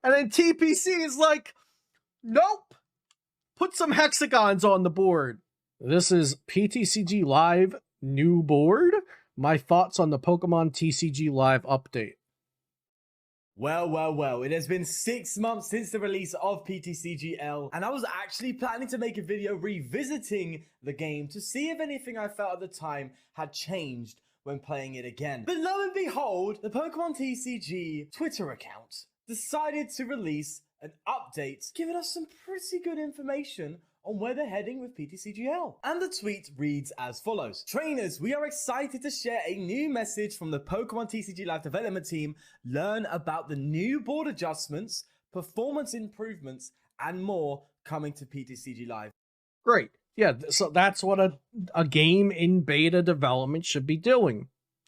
And then TPC is like, nope, put some hexagons on the board. This is PTCG Live new board. My thoughts on the Pokemon TCG Live update. Well, it has been 6 months since the release of PTCGL, and I was actually planning to make a video revisiting the game to see if anything I felt at the time had changed when playing it again. But lo and behold, the Pokemon TCG Twitter account decided to release an update giving us some pretty good information on where they're heading with PTCGL. And the tweet reads as follows. Trainers, we are excited to share a new message from the Pokemon TCG Live development team. Learn about the new board adjustments, performance improvements, and more coming to PTCG Live. Great. Yeah, so that's what a game in beta development should be doing.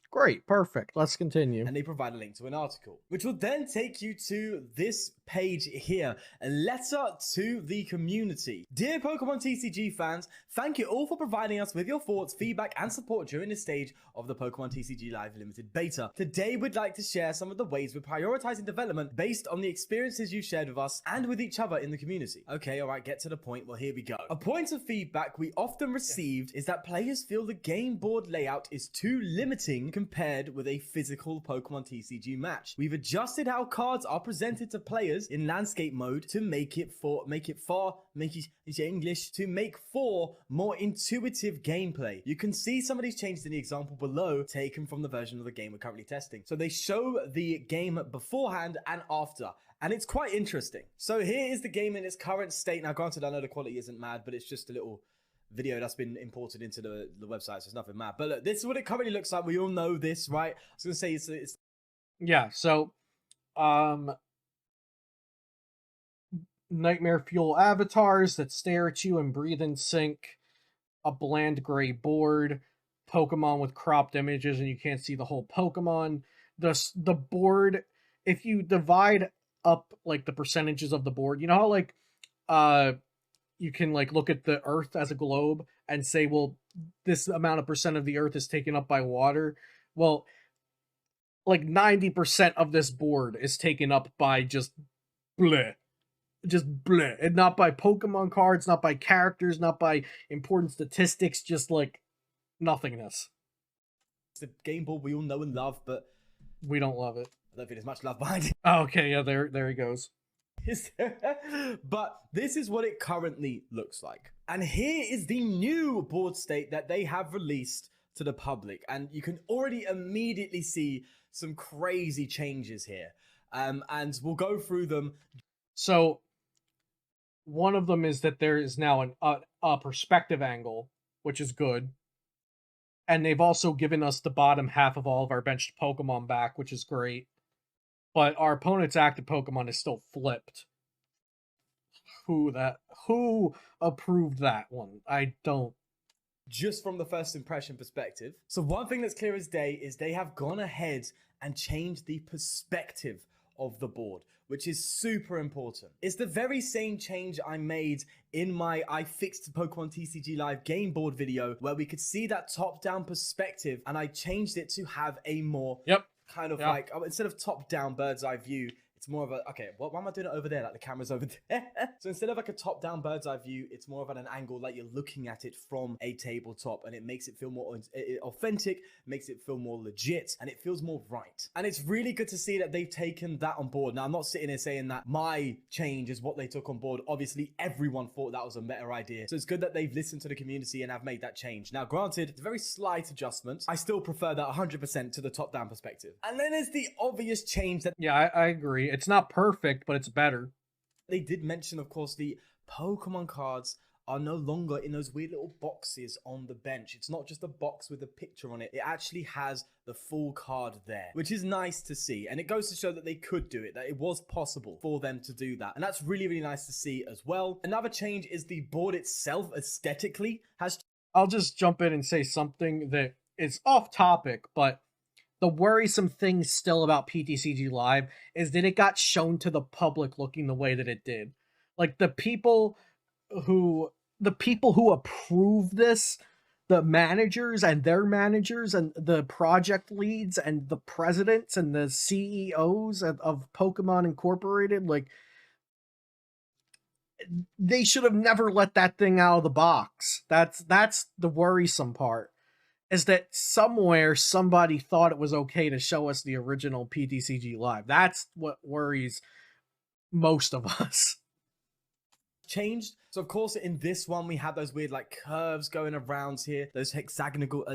Great, perfect. Let's continue. And they provide a link to an article, which will then take you to this page here, a letter to the community. Dear Pokemon TCG fans, thank you all for providing us with your thoughts, feedback, and support during this stage of the Pokemon TCG Live Limited Beta. Today, we'd like to share some of the ways we're prioritizing development based on the experiences you shared with us and with each other in the community. Okay, alright, get to the point. Well, here we go. A point of feedback we often received is that players feel the game board layout is too limiting compared with a physical Pokemon TCG match. We've adjusted how cards are presented to players in landscape mode to make for more intuitive gameplay. You can see some of these changes in the example below, taken from the version of the game we're currently testing. So they show the game beforehand and after, and it's quite interesting. So here is the game in its current state. Now granted, I know the quality isn't mad, but it's just a little video that's been imported into the website, so it's nothing mad. But look, this is what it currently looks like. We all know this, right? I was gonna say it's yeah. So, nightmare fuel avatars that stare at you and breathe in sync, a bland gray board, Pokemon with cropped images and you can't see the whole Pokemon. The board, if you divide up like the percentages of the board, you know how like you can like look at the Earth as a globe and say, well, this amount of percent of the Earth is taken up by water. Well, like 90% of this board is taken up by just bleh. Just bleh. And not by Pokemon cards, not by characters, not by important statistics, just like nothingness. It's the game board we all know and love, but we don't love it. I don't think there's much love behind it. Oh, okay, yeah, there he goes. But this is what it currently looks like. And here is the new board state that they have released to the public. And you can already immediately see some crazy changes here. And we'll go through them. So one of them is that there is now a perspective angle, which is good. And they've also given us the bottom half of all of our benched Pokemon back, which is great. But our opponent's active Pokemon is still flipped. Who approved that one? I don't. Just from the first impression perspective. So one thing that's clear as day is they have gone ahead and changed the perspective of the board, which is super important. It's the very same change I made in my I fixed Pokemon TCG Live game board video, where we could see that top-down perspective, and I changed it to have a more kind of like, instead of top-down bird's eye view, it's more of a, okay, why am I doing it over there? Like the camera's over there. So instead of like a top-down bird's eye view, it's more of an angle like you're looking at it from a tabletop, and it makes it feel more authentic, makes it feel more legit, and it feels more right. And it's really good to see that they've taken that on board. Now, I'm not sitting here saying that my change is what they took on board. Obviously, everyone thought that was a better idea. So it's good that they've listened to the community and have made that change. Now, granted, it's a very slight adjustment. I still prefer that 100% to the top-down perspective. And then there's the obvious change that... Yeah, I agree. It's not perfect, but it's better. They did mention, of course, the Pokemon cards are no longer in those weird little boxes on the bench. It's not just a box with a picture on it. It actually has the full card there, which is nice to see. And it goes to show that they could do it, that it was possible for them to do that. And that's really, really nice to see as well. Another change is the board itself aesthetically has... I'll just jump in and say something that is off topic, but the worrisome thing still about PTCG Live is that it got shown to the public looking the way that it did. Like the people who approve this, the managers and their managers and the project leads and the presidents and the CEOs of Pokemon Incorporated, like, they should have never let that thing out of the box. That's the worrisome part, is that somewhere somebody thought it was okay to show us the original PTCG live. That's what worries most of us. Changed. So of course in this one we have those weird like curves going around here, those hexagonal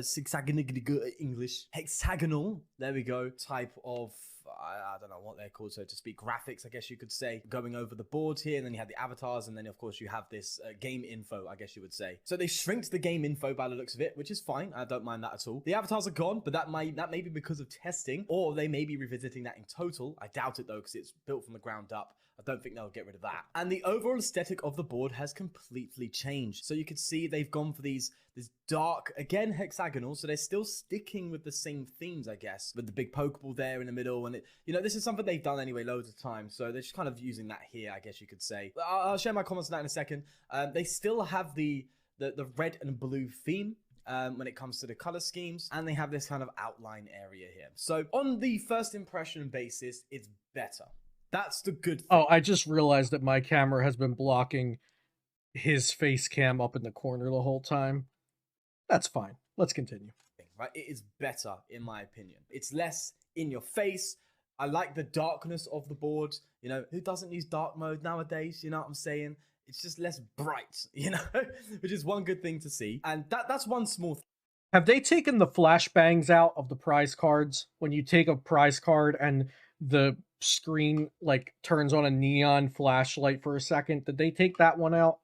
hexagonal, there we go, type of I don't know what they're called, so to speak, graphics, I guess you could say, going over the board here. And then you have the avatars, and then of course you have this game info, I guess you would say. So they shrinked the game info by the looks of it, which is fine. I don't mind that at all. The avatars are gone, but that may be because of testing, or they may be revisiting that in total. I doubt it though, because it's built from the ground up. I don't think they'll get rid of that. And the overall aesthetic of the board has completely changed. So you can see they've gone for this dark, again, hexagonal. So they're still sticking with the same themes, I guess, with the big Pokeball there in the middle. And, this is something they've done anyway loads of times. So they're just kind of using that here, I guess you could say. I'll share my comments on that in a second. They still have the red and blue theme. When it comes to the color schemes, and they have this kind of outline area here. So on the first impression basis, it's better. That's the good thing. Oh, I just realized that my camera has been blocking his face cam up in the corner the whole time. That's fine. Let's continue. Right? It is better, in my opinion. It's less in your face. I like the darkness of the board. Who doesn't use dark mode nowadays? You know what I'm saying? It's just less bright, which is one good thing to see. And that's one small thing. Have they taken the flashbangs out of the prize cards? When you take a prize card and the screen like turns on a neon flashlight for a second, did they take that one out?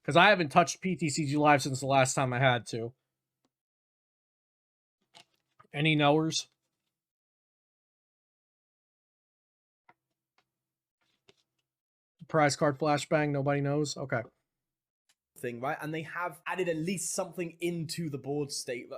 Because I haven't touched PTCG Live since the last time I had to. Any knowers? Prize card flashbang, nobody knows? Okay. Thing, right? And they have added at least something into the board state,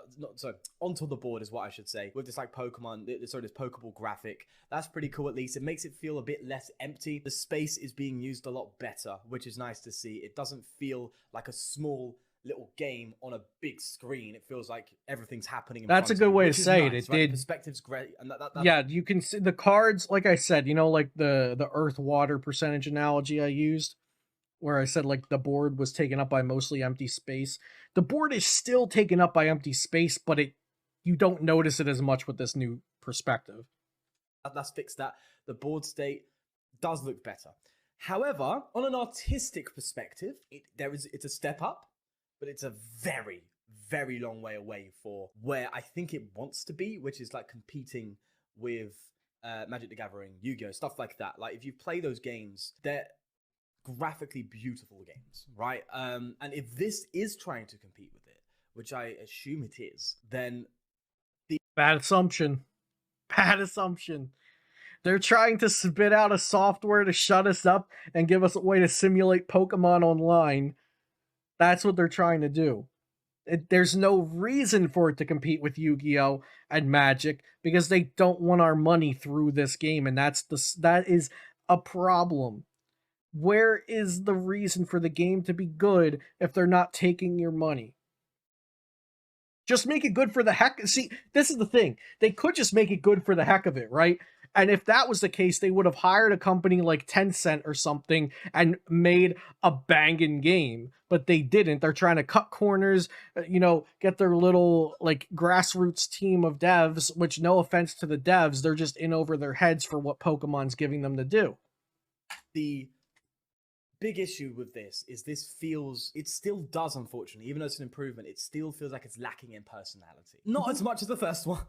onto the board is what I should say, with this like Pokemon, this Pokeball graphic. That's pretty cool. At least it makes it feel a bit less empty. The space is being used a lot better, which is nice to see. It doesn't feel like a small little game on a big screen. It feels like everything's happening. That's a good way to say it. It did. Perspective's great, and yeah, you can see the cards. Like I said, like the earth water percentage analogy I used, where I said like the board was taken up by mostly empty space. The board is still taken up by empty space, but you don't notice it as much with this new perspective. Let's fix that. The board state does look better. However, on an artistic perspective, it's a step up, but it's a very, very long way away for where I think it wants to be, which is like competing with Magic the Gathering, Yu-Gi-Oh, stuff like that. Like if you play those games, they're graphically beautiful games, right? And if this is trying to compete with it, which I assume it is, then bad assumption. They're trying to spit out a software to shut us up and give us a way to simulate Pokemon online. That's what they're trying to do. There's no reason for it to compete with Yu-Gi-Oh and Magic because they don't want our money through this game, and that is a problem. Where is the reason for the game to be good if they're not taking your money? Just make it good for the heck. See, this is the thing. They could just make it good for the heck of it, right? And if that was the case, they would have hired a company like Tencent or something and made a banging game. But they didn't. They're trying to cut corners, get their little like grassroots team of devs, which no offense to the devs, they're just in over their heads for what Pokemon's giving them to do. The big issue with this is it still does, unfortunately, even though it's an improvement, it still feels like it's lacking in personality. Not as much as the first one.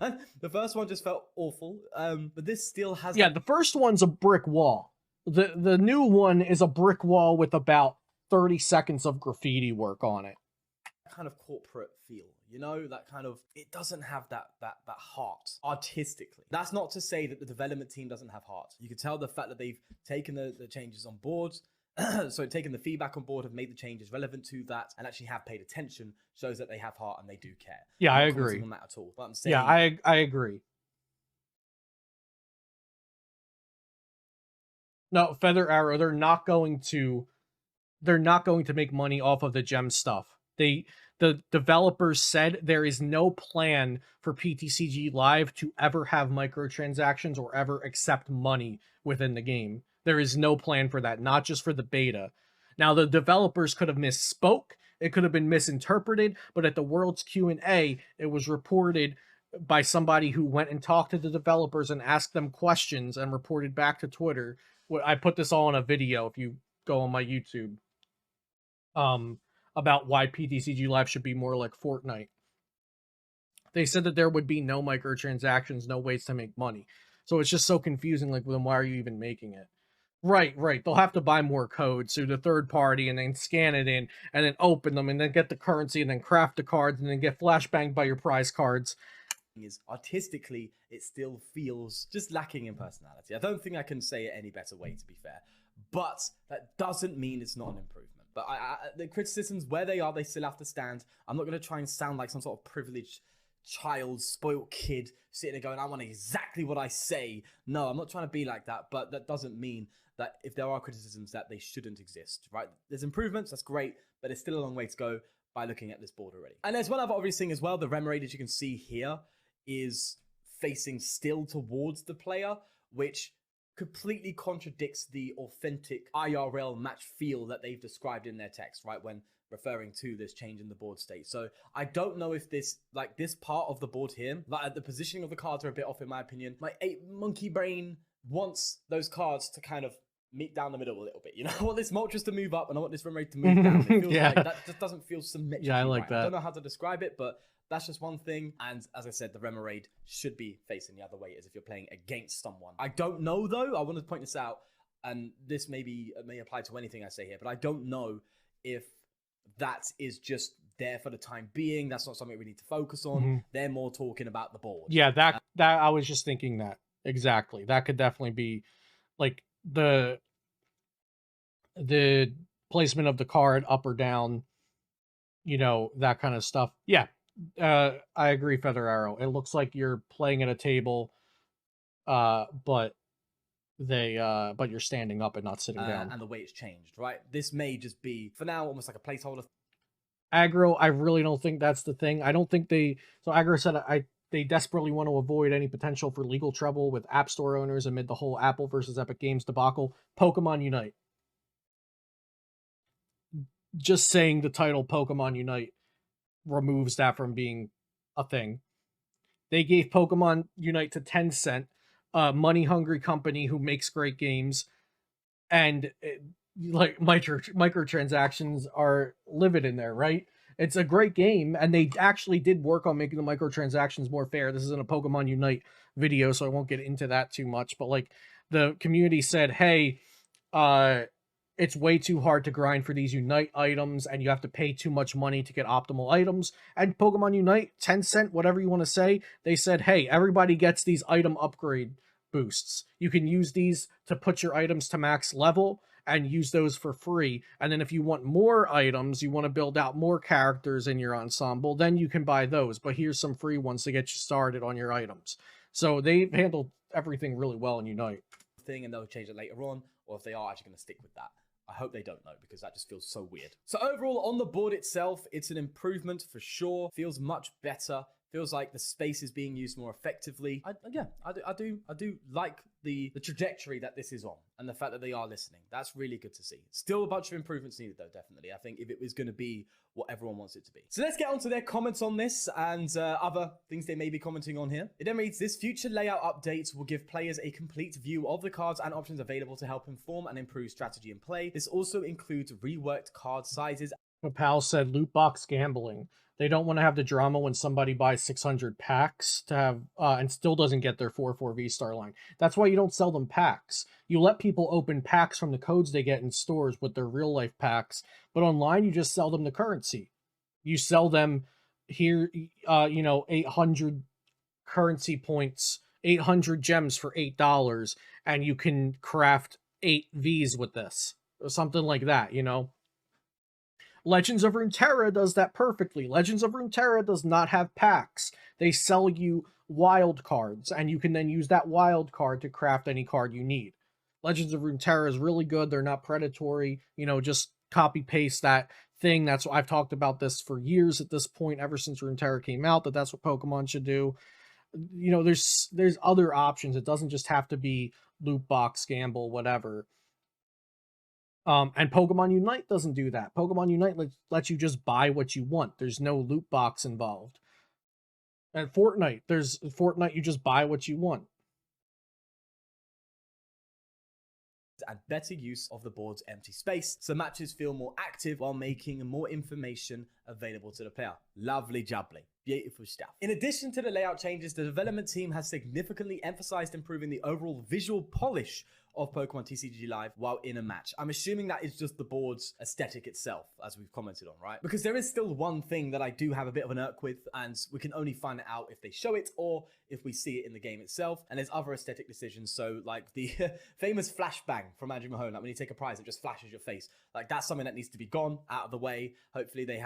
The first one just felt awful, but this still has... Yeah, the first one's a brick wall. The new one is a brick wall with about 30 seconds of graffiti work on it. Kind of corporate feel, that kind of... It doesn't have that heart, artistically. That's not to say that the development team doesn't have heart. You can tell the fact that they've taken the changes on board, so taking the feedback on board, have made the changes relevant to that, and actually have paid attention, shows that they have heart and they do care. Yeah, I agree on that at all. But I'm saying, yeah, I agree. No, Feather Arrow, they're not going to make money off of the gem stuff. They The developers said there is no plan for PTCG Live to ever have microtransactions or ever accept money within the game. There is no plan for that, not just for the beta. Now, the developers could have misspoke, it could have been misinterpreted, but at the World's Q&A, it was reported by somebody who went and talked to the developers and asked them questions and reported back to Twitter. I put this all in a video if you go on my YouTube. About why PTCG Live should be more like Fortnite. They said that there would be no microtransactions, no ways to make money. So it's just so confusing. Like, then why are you even making it? Right. They'll have to buy more codes through the third party and then scan it in and then open them and then get the currency and then craft the cards and then get flashbanged by your prize cards. Is artistically, it still feels just lacking in personality. I don't think I can say it any better way, to be fair. But that doesn't mean it's not an improvement. But the criticisms, where they are, they still have to stand. I'm not going to try and sound like some sort of privileged child, spoiled kid sitting there going, I want exactly what I say. No, I'm not trying to be like that. But that doesn't mean that if there are criticisms, that they shouldn't exist, right? There's improvements, that's great, but it's still a long way to go by looking at this board already. And there's one other obvious thing as well. The Remoraid, as you can see here, is facing still towards the player, which completely contradicts the authentic IRL match feel that they've described in their text, right, when referring to this change in the board state. So I don't know if this part of the board here, like the positioning of the cards are a bit off in my opinion. My monkey brain wants those cards to kind of meet down the middle a little bit. You know, I want this Moltres to move up and I want this Remoraid to move down. It feels Yeah. like that just doesn't feel symmetrical. Yeah, I like that. I don't know how to describe it, but that's just one thing. And as I said, the Remoraid should be facing the other way as if you're playing against someone. I don't know, though. I want to point this out, and this may apply to anything I say here, but I don't know if that is just there for the time being. That's not something we need to focus on. They're more talking about the board. Yeah, that I was just thinking that. Exactly. That could definitely be like the placement of the card up or down, you know, that kind of stuff. Yeah. I agree, Feather Arrow. It looks like you're playing at a table, but you're standing up and not sitting down. And the way it's changed, right? This may just be, for now, almost like a placeholder. Aggro, I really don't think that's the thing. I don't think so Aggro said they desperately want to avoid any potential for legal trouble with App Store owners amid the whole Apple versus Epic Games debacle. Pokemon Unite. Just saying the title Pokemon Unite removes that from being a thing. They gave Pokemon Unite to Tencent, a money-hungry company who makes great games, and like microtransactions are livid in there, right? It's a great game, and they actually did work on making the microtransactions more fair. This isn't a Pokemon Unite video, so I won't get into that too much, but like the community said, hey, it's way too hard to grind for these Unite items, and you have to pay too much money to get optimal items. And Pokemon Unite, Tencent, whatever you want to say, they said, hey, everybody gets these item upgrade boosts. You can use these to put your items to max level and use those for free. And then if you want more items, you want to build out more characters in your ensemble, then you can buy those. But here's some free ones to get you started on your items. So they've handled everything really well in Unite. And they'll change it later on, or if they are actually going to stick with that. I hope they don't know, because that just feels so weird. So overall, on the board itself, it's an improvement for sure. Feels much better. Feels like the space is being used more effectively. I do like the trajectory that this is on, and the fact that they are listening. That's really good to see. Still a bunch of improvements needed, though, definitely. I think if it was going to be what everyone wants it to be. So let's get on to their comments on this and other things they may be commenting on here. It then reads, this future layout update will give players a complete view of the cards and options available to help inform and improve strategy and play. This also includes reworked card sizes. Pal said loot box gambling. They don't want to have the drama when somebody buys 600 packs to have and still doesn't get their 4-4 V-Star line. That's why you don't sell them packs. You let people open packs from the codes they get in stores with their real life packs, but online you just sell them the currency. You sell them here, 800 currency points, 800 gems for $8, and you can craft 8 Vs with this, or something like that, you know? Legends of Runeterra does that perfectly. Legends of Runeterra does not have packs. They sell you wild cards, and you can then use that wild card to craft any card you need. Legends of Runeterra is really good. They're not predatory. You know, just copy paste that thing. That's what I've talked about this for years at this point, ever since Runeterra came out, that's what Pokemon should do. You know, there's other options. It doesn't just have to be loot box, gamble, whatever. And Pokemon Unite doesn't do that. Pokemon Unite lets you just buy what you want. There's no loot box involved. And Fortnite, you just buy what you want. And better use of the board's empty space, so matches feel more active while making more information available to the player. Lovely jubbly. Beautiful stuff. In addition to the layout changes, the development team has significantly emphasized improving the overall visual polish of Pokemon TCG Live while in a match. I'm assuming that is just the board's aesthetic itself, as we've commented on, right? Because there is still one thing that I do have a bit of an irk with, and we can only find it out if they show it or if we see it in the game itself. And there's other aesthetic decisions. So like the famous flashbang from Andrew Mahone, like when you take a prize, it just flashes your face. Like that's something that needs to be gone out of the way. Hopefully they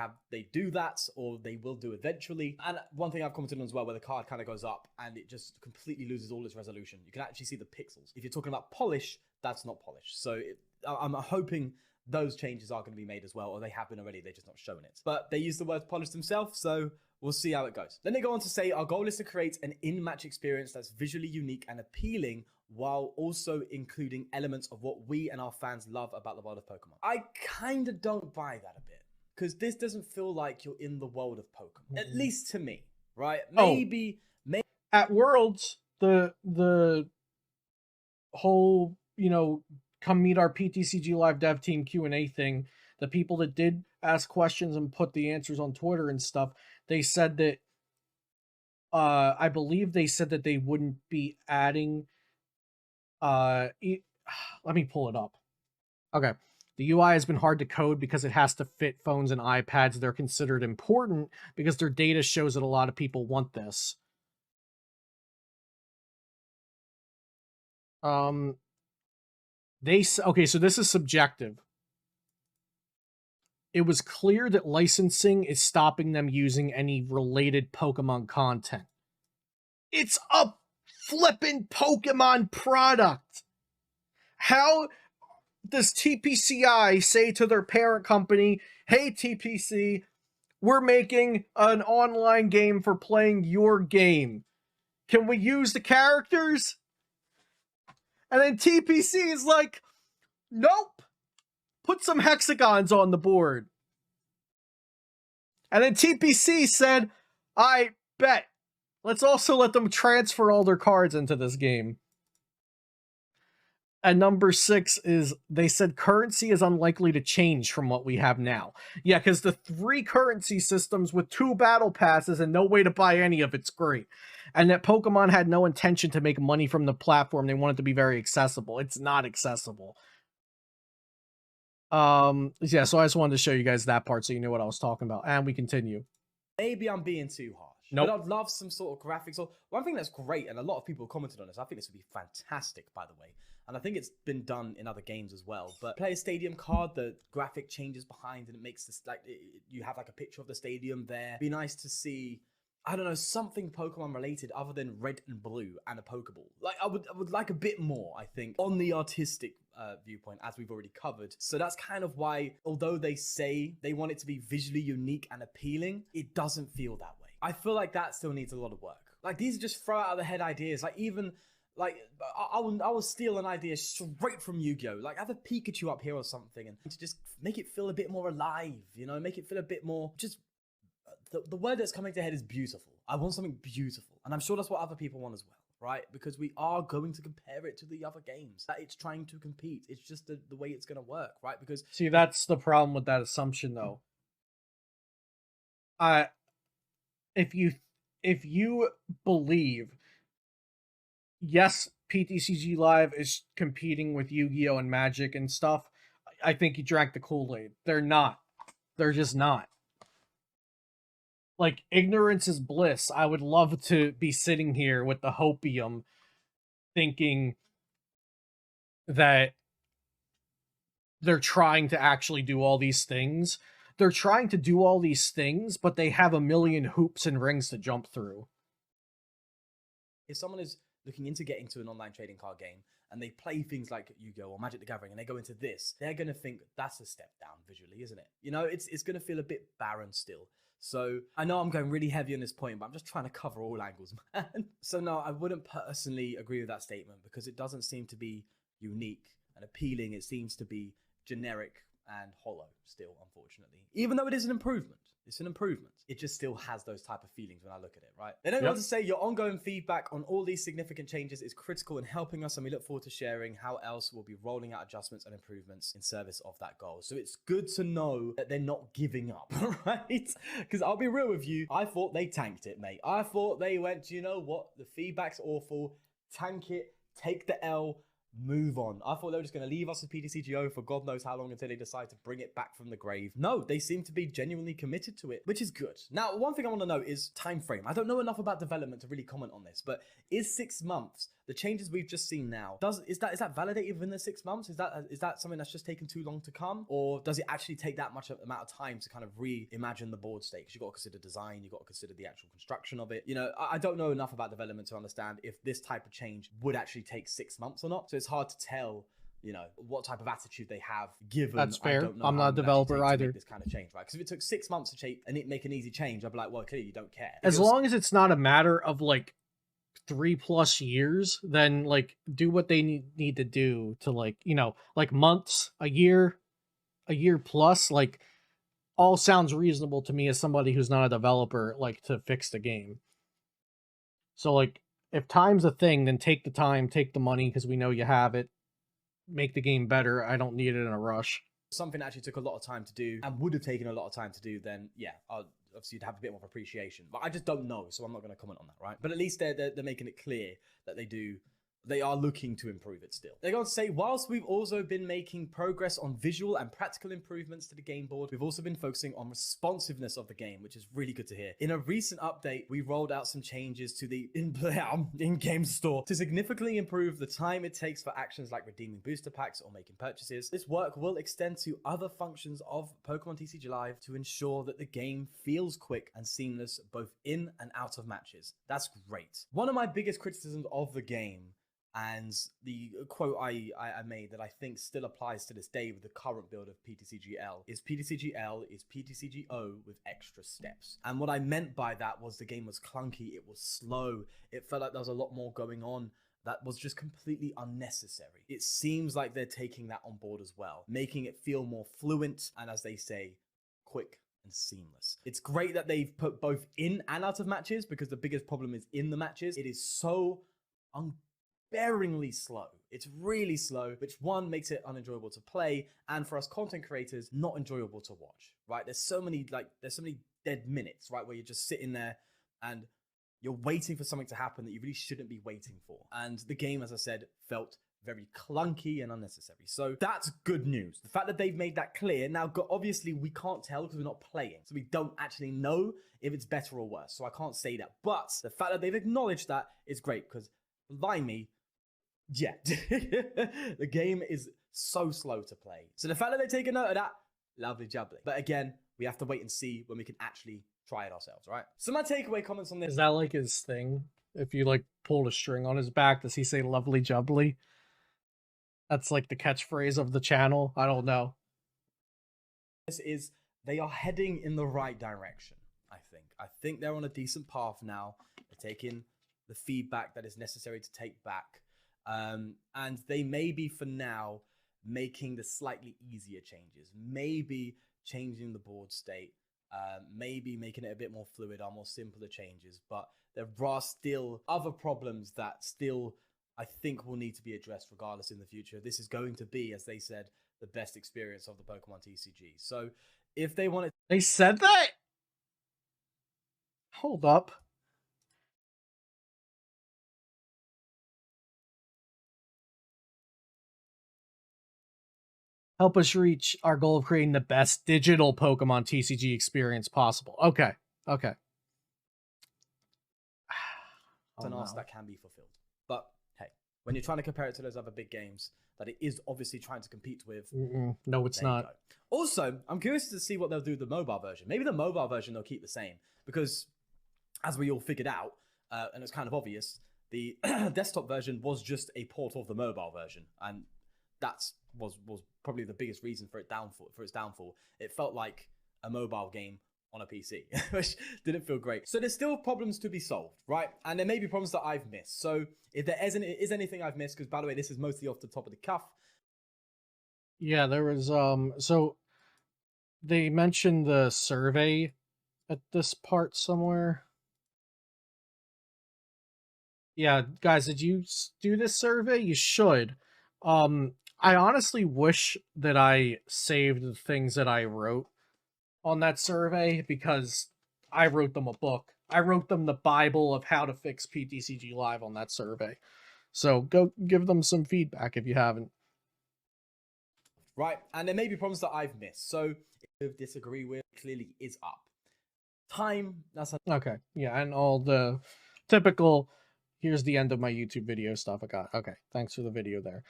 do that, or they will do eventually. And one thing I've commented on as well, where the card kind of goes up and it just completely loses all its resolution. You can actually see the pixels. If you're talking about polish, that's not polish. So I'm hoping those changes are going to be made as well, or they have been already, they're just not showing it. But they use the word polish themselves, so we'll see how it goes. Then they go on to say, our goal is to create an in-match experience that's visually unique and appealing, while also including elements of what we and our fans love about the world of Pokemon. I kind of don't buy that a bit, because this doesn't feel like you're in the world of Pokemon, at least to me, right? Maybe at Worlds, the whole, you know, come meet our PTCG Live dev team Q&A thing, the people that did ask questions and put the answers on Twitter and stuff, they said that, I believe they said that they wouldn't be adding, let me pull it up. Okay. The UI has been hard to code because it has to fit phones and iPads. They're considered important because their data shows that a lot of people want this. Okay, so this is subjective. It was clear that licensing is stopping them using any related Pokemon content. It's a flippin' Pokemon product. How does TPCI say to their parent company, hey TPC, we're making an online game for playing your game. Can we use the characters? And then TPC is like, nope. Put some hexagons on the board. And then TPC said, I bet. Let's also let them transfer all their cards into this game. And number 6 is, they said currency is unlikely to change from what we have now. Yeah, because the 3 currency systems with 2 battle passes and no way to buy any of it's great. And that Pokemon had no intention to make money from the platform. They want it to be very accessible. It's not accessible. Yeah, so I just wanted to show you guys that part so you knew what I was talking about. And we continue. Maybe I'm being too harsh. Nope. But I'd love some sort of graphics. Or one thing that's great, and a lot of people commented on this, I think this would be fantastic, by the way. And I think it's been done in other games as well. But Player Stadium card, the graphic changes behind, and it makes this like you have like a picture of the stadium there. Be nice to see, I don't know, something Pokemon related other than red and blue and a Pokeball. Like I would like a bit more, I think, on the artistic viewpoint, as we've already covered. So that's kind of why, although they say they want it to be visually unique and appealing, it doesn't feel that way. I feel like that still needs a lot of work. Like these are just throw out of the head ideas. Like even like I will steal an idea straight from Yu-Gi-Oh! Like have a Pikachu up here or something, and to just make it feel a bit more alive. You know, make it feel a bit more just. The word that's coming to head is beautiful. I want something beautiful, and I'm sure that's what other people want as well, right? Because we are going to compare it to the other games that it's trying to compete. It's just the way it's going to work, right? Because see, that's the problem with that assumption, though. If you believe, yes, PTCG Live is competing with Yu-Gi-Oh! And Magic and stuff, I think you drank the Kool-Aid. They're not. They're just not. Like, ignorance is bliss. I would love to be sitting here with the hopium thinking that they're trying to actually do all these things. They're trying to do all these things, but they have a million hoops and rings to jump through. If someone is looking into getting to an online trading card game and they play things like Yu-Gi-Oh! Or Magic the Gathering, and they go into this, they're going to think that's a step down visually, isn't it? You know, it's going to feel a bit barren still. So I know I'm going really heavy on this point, but I'm just trying to cover all angles, man. So no, I wouldn't personally agree with that statement because it doesn't seem to be unique and appealing. It seems to be generic and hollow still, unfortunately. Even though it is an improvement. It's an improvement. It just still has those type of feelings when I look at it, right? They don't want to say your ongoing feedback on all these significant changes is critical in helping us, and we look forward to sharing how else we'll be rolling out adjustments and improvements in service of that goal. So it's good to know that they're not giving up, right? Because I'll be real with you, I thought they tanked it, mate. I thought they went, you know what? The feedback's awful. Tank it, take the L, move on. I thought they were just going to leave us with PTCGO for God knows how long until they decide to bring it back from the grave. No, they seem to be genuinely committed to it, which is good. Now, one thing I want to know is time frame. I don't know enough about development to really comment on this, but is 6 months, the changes we've just seen now, is that validated within the 6 months? Is that something that's just taken too long to come? Or does it actually take that much amount of time to kind of reimagine the board state? Because you've got to consider design, you've got to consider the actual construction of it. You know, I don't know enough about development to understand if this type of change would actually take 6 months or not. So it's hard to tell, you know, what type of attitude they have given. That's fair. I don't know I'm not a developer either. This kind of change, right? Because if it took 6 months to shape and it make an easy change, I'd be like, well, clearly you don't care. As long as it's not a matter of like 3+ years, then like do what they need to do to, like, you know, like months, a year plus, like all sounds reasonable to me as somebody who's not a developer, like to fix the game. So like if time's a thing, then take the time, take the money, because we know you have it. Make the game better. I don't need it in a rush. Something that actually took a lot of time to do and would have taken a lot of time to do, then yeah, obviously you'd have a bit more of appreciation. But I just don't know, so I'm not going to comment on that, right? But at least they're making it clear that they are looking to improve it still. They're going to say, whilst we've also been making progress on visual and practical improvements to the game board, we've also been focusing on responsiveness of the game, which is really good to hear. In a recent update, we rolled out some changes to the in-game store to significantly improve the time it takes for actions like redeeming booster packs or making purchases. This work will extend to other functions of Pokemon TCG Live to ensure that the game feels quick and seamless both in and out of matches. That's great. One of my biggest criticisms of the game, and the quote I made that I think still applies to this day with the current build of PTCGL, is PTCGL is PTCGO with extra steps. And what I meant by that was the game was clunky, it was slow, it felt like there was a lot more going on that was just completely unnecessary. It seems like they're taking that on board as well, making it feel more fluent and, as they say, quick and seamless. It's great that they've put both in and out of matches, because the biggest problem is in the matches. It is so unbearingly slow. It's really slow, which one makes it unenjoyable to play, and for us content creators, not enjoyable to watch, right? There's so many dead minutes, right, where you're just sitting there and you're waiting for something to happen that you really shouldn't be waiting for. And the game, as I said, felt very clunky and unnecessary. So that's good news. The fact that they've made that clear. Now, obviously, we can't tell because we're not playing. So we don't actually know if it's better or worse. So I can't say that. But the fact that they've acknowledged that is great, because, by me, yeah, the game is so slow to play. So the fact that they take a note of that, lovely jubbly. But again, we have to wait and see when we can actually try it ourselves, right? So my takeaway comments on this. Is that like his thing? If you like pulled a string on his back, does he say lovely jubbly? That's like the catchphrase of the channel. I don't know. This is, they are heading in the right direction, I think. I think they're on a decent path now. They're taking the feedback that is necessary to take back. And they may be, for now, making the slightly easier changes. Maybe changing the board state. Maybe making it a bit more fluid, or more simpler changes. But there are still other problems that still, I think, will need to be addressed regardless in the future. This is going to be, as they said, the best experience of the Pokemon TCG. So if they want it... They said that? Hold up. Help us reach our goal of creating the best digital Pokemon TCG experience possible. Okay. Okay. An ask that can be fulfilled. But hey, when you're trying to compare it to those other big games that it is obviously trying to compete with, no, it's not. Also, I'm curious to see what they'll do with the mobile version. Maybe the mobile version they'll keep the same, because as we all figured out, and it's kind of obvious, The desktop version was just a port of the mobile version, and that was probably the biggest reason for its downfall. It felt like a mobile game on a PC, which didn't feel great. So there's still problems to be solved, right? And there may be problems that I've missed. So if there is anything I've missed, because by the way, this is mostly off the top of the cuff. Yeah, there was so they mentioned the survey at this part somewhere. Yeah, guys, did you do this survey? You should. I honestly wish that I saved the things that I wrote on that survey because I wrote them a book. I wrote them the Bible of how to fix PTCG Live on that survey. So go give them some feedback if you haven't. Right, and there may be problems that I've missed. So if disagree with, clearly is up. Time, that's okay. Yeah, and all the typical here's the end of my YouTube video stuff I got. Okay, thanks for the video there.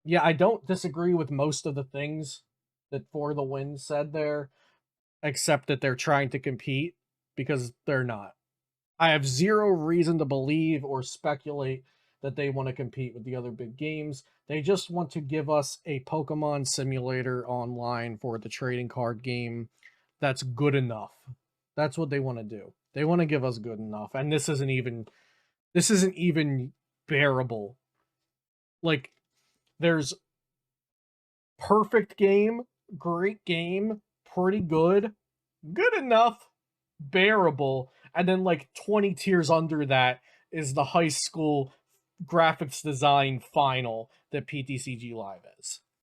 Yeah, I don't disagree with most of the things that For the Win said there, except that they're trying to compete because they're not. I have zero reason to believe or speculate that they want to compete with the other big games. They just want to give us a Pokemon simulator online for the trading card game that's good enough. That's what they want to do. They want to give us good enough, and this isn't even bearable. Like, there's perfect game, great game, pretty good, good enough, bearable, and then like 20 tiers under that is the high school graphics design final that PTCG Live is.